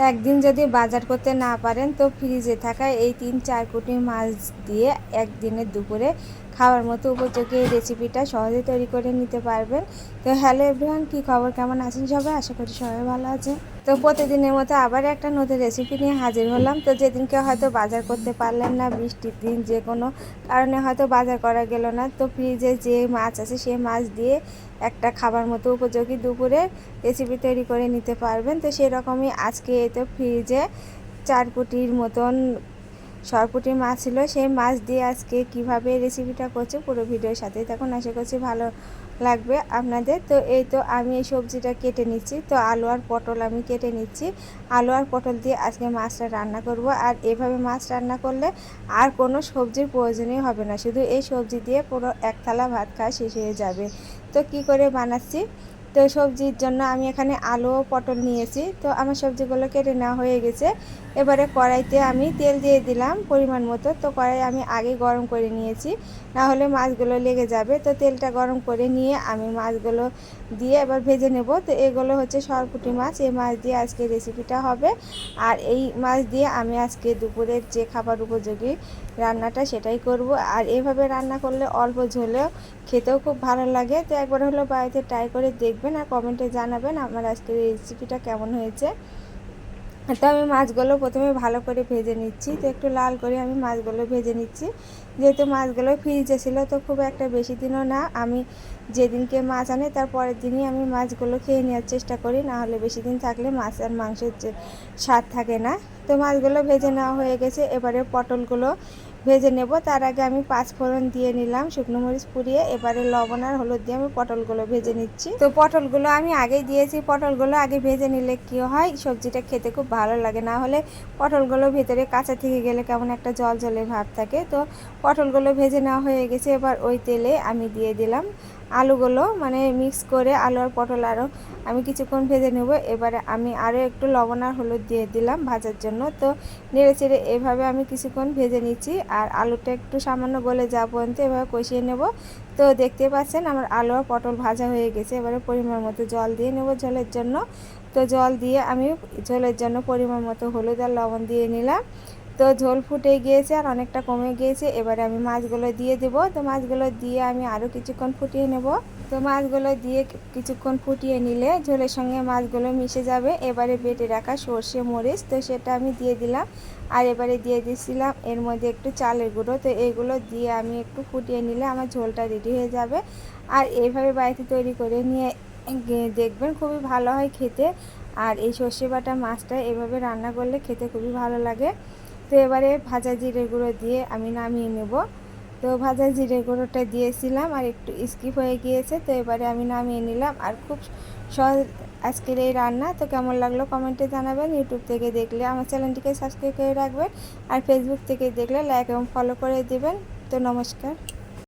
একদিন যদি বাজার করতে না পারেন তো ফ্রিজে থাকা এই 3-4 কোটি মাছ দিয়ে একদিনের দুপুরে খাওয়ার মতো উপযোগী এই রেসিপিটা সহজে তৈরি করে নিতে পারবেন। তো হ্যালো এভরিওয়ান, কী খবর, কেমন আছেন সবাই? আশা করি সবাই ভালো আছেন। তো প্রতিদিনের মতো আবার একটা নতুন রেসিপি নিয়ে হাজির হলাম। তো যেদিনকে হয়তো বাজার করতে পারলেন না, বৃষ্টির দিন যে কোনো কারণে হয়তো বাজার করা গেল না, তো ফ্রিজে যে মাছ আছে সেই মাছ দিয়ে একটা খাবার মতো উপযোগী দুপুরে রেসিপি তৈরি করে নিতে পারবেন। তো সেরকমই আজকে তো ফ্রিজে 4 কোটির মতন সরপুঁটি মাছ ছিল, সেই মাছ দিয়ে আজকে কিভাবে রেসিপিটা করছি পুরো ভিডিওর সাথেই থাকুন, আশা করছি ভালো লাগবে আপনাদের। তো এই তো আমি এই সবজিটা কেটে নিচ্ছি। তো আলু আর পটল আমি কেটে নিচ্ছি। আলু আর পটল দিয়ে আজকে মাছটা রান্না করব। আর এভাবে মাছ রান্না করলে আর কোনো সবজির প্রয়োজনই হবে না, শুধু এই সবজি দিয়ে পুরো এক থালা ভাত খাওয়া শেষ হয়ে যাবে। তো কি করে বানাচ্ছি, তো সবজির জন্য আমি এখানে আলু ও পটল নিয়েছি। তো আমার সবজিগুলো কেটে নেওয়া হয়ে গেছে। এবারে কড়াইতে আমি তেল দিয়ে দিলাম পরিমাণ মতো। তো কড়াই আমি আগে গরম করে নিয়েছি, না হলে মাছগুলো লেগে যাবে। তো তেলটা গরম করে নিয়ে আমি মাছগুলো দিয়ে এবার ভেজে নেব। তো এগুলো হচ্ছে সরপুঁটি মাছ, এই মাছ দিয়ে আজকে রেসিপিটা হবে। আর এই মাছ দিয়ে আমি আজকে দুপুরের যে খাবার উপযোগী রান্নাটা সেটাই করব। আর এভাবে রান্না করলে অল্প ঝোলেও খেতেও খুব ভালো লাগে। তো একবার হলো বাড়িতে ট্রাই করে দেখবেন আর কমেন্টে জানাবেন আমার আজকের এই রেসিপিটা কেমন হয়েছে। তো আমি মাছগুলো প্রথমে ভালো করে ভেজে নিচ্ছি। তো একটু লাল করে আমি মাছগুলো ভেজে নিচ্ছি। যেহেতু মাছগুলো ফ্রিজে ছিল তো খুব একটা বেশি দিনও না, আমি যেদিনকে মাছ আনে তার পরের দিনই আমি মাছগুলো খেয়ে নেওয়ার চেষ্টা করি, না হলে বেশি দিন থাকলে মাছ আর মাংসের স্বাদ থাকে না। তো মাছগুলো ভেজে নেওয়া হয়ে গেছে, এবারে পটলগুলো ভেজে নেব। তার আগে আমি 5 ফোড়ন দিয়ে নিলাম, শুকনো মরিচ পুড়িয়ে। এবারে লবণ আর হলুদ দিয়ে আমি পটলগুলো ভেজে নিচ্ছি। তো পটলগুলো আমি আগেই দিয়েছি, পটলগুলো আগে ভেজে নিলে কি হয় সবজিটা খেতে খুব ভালো লাগে, না হলে পটলগুলো ভেতরে কাঁচা থেকে গেলে কেমন একটা জল জলের ভাব থাকে। তো পটলগুলো ভেজে নেওয়া হয়ে গেছে, এবার ওই তেলে আমি দিয়ে দিলাম আলুগুলো, মানে মিক্স করে আলু আর পটল আরও আমি কিছুক্ষণ ভেজে নেব। এবারে আমি আরও একটু লবণ আর হলুদ দিয়ে দিলাম ভাজার জন্য। তো নেড়ে চেড়ে এভাবে আমি কিছুক্ষণ ভেজে নিচ্ছি। আর আলুটা একটু সামান্য গলে যাওয়া পর্যন্ত এভাবে কষিয়ে নেব। তো দেখতে পাচ্ছেন আমার আলু আর পটল ভাজা হয়ে গেছে। এবারে পরিমাণ মতো জল দিয়ে নেব ঝোলের জন্য। তো জল দিয়ে আমি ঝোলের জন্য পরিমাণ মতো হলুদ আর লবণ দিয়ে নিলাম। তো ঝোল ফুটে গিয়েছে আর অনেকটা কমে গিয়েছে। এবারে আমি মাছগুলো দিয়ে দেব। তো মাছগুলো দিয়ে আমি আরও কিছুক্ষণ ফুটিয়ে নেব। তো মাছগুলো দিয়ে কিছুক্ষণ ফুটিয়ে নিলে ঝোলের সঙ্গে মাছগুলো মিশে যাবে। এবারে বেটে রাখা সর্ষে মরিচ, তো সেটা আমি দিয়ে দিলাম। আর এবারে দিয়ে দিয়েছিলাম এর মধ্যে একটু চালের গুঁড়ো। তো এগুলো দিয়ে আমি একটু ফুটিয়ে নিলে আমার ঝোলটা রেডি হয়ে যাবে। আর এইভাবে বাড়িতে তৈরি করে নিয়ে দেখবেন খুবই ভালো হয় খেতে। আর এই সর্ষে বাটা মাছটা এভাবে রান্না করলে খেতে খুবই ভালো লাগে। তো এবারে ভাজা জিরে গুঁড়ো দিয়ে আমি নামিয়ে নেব। তো ভাজা জিরে গুঁড়োটা দিয়েছিলাম আর একটু স্কিপ হয়ে গিয়েছে, তো এবারে আমি নামিয়ে নিলাম। আর খুব সহজ আজকের এই রান্না। তো কেমন লাগলো কমেন্টে জানাবেন। ইউটিউব থেকে দেখলে আমার চ্যানেলটিকে সাবস্ক্রাইব করে রাখবেন, আর ফেসবুক থেকে দেখলে লাইক এবং ফলো করে দেবেন। তো নমস্কার।